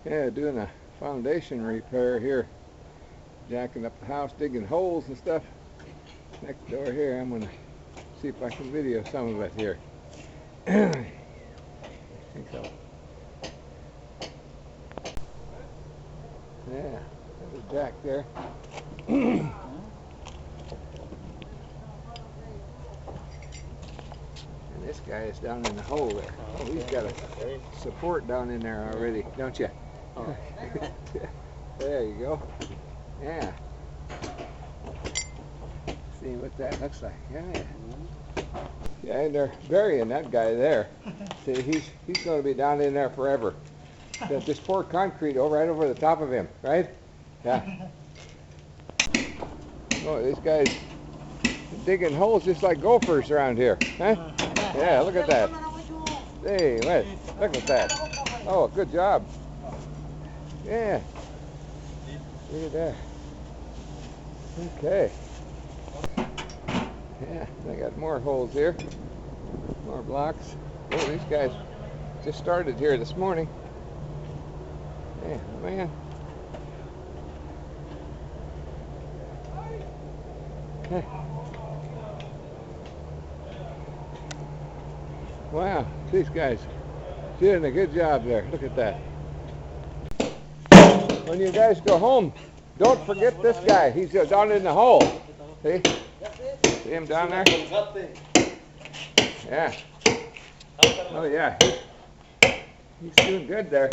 Yeah, doing a foundation repair here. Jacking up the house, digging holes and stuff. Next door here, I'm going to see if I can video some of it here. I think so. Yeah, there's Jack there. And this guy is down in the hole there. Oh, he's got a support down in there already, don't you? Oh. There you go. Yeah. See what that looks like. Yeah. Yeah, and they're burying that guy there. See, he's going to be down in there forever. They just poured concrete right over the top of him, right? Yeah. Oh, these guys digging holes just like gophers around here, huh? Yeah, look at that. Hey, look at that. Oh, good job. Yeah. Look at that. Okay. Yeah, they got more holes here. More blocks. Oh, these guys just started here this morning. Yeah, man. Okay. Wow, these guys doing a good job there. Look at that. When you guys go home, don't forget this guy. He's down in the hole. See? See him down there? Yeah. Oh yeah. He's doing good there.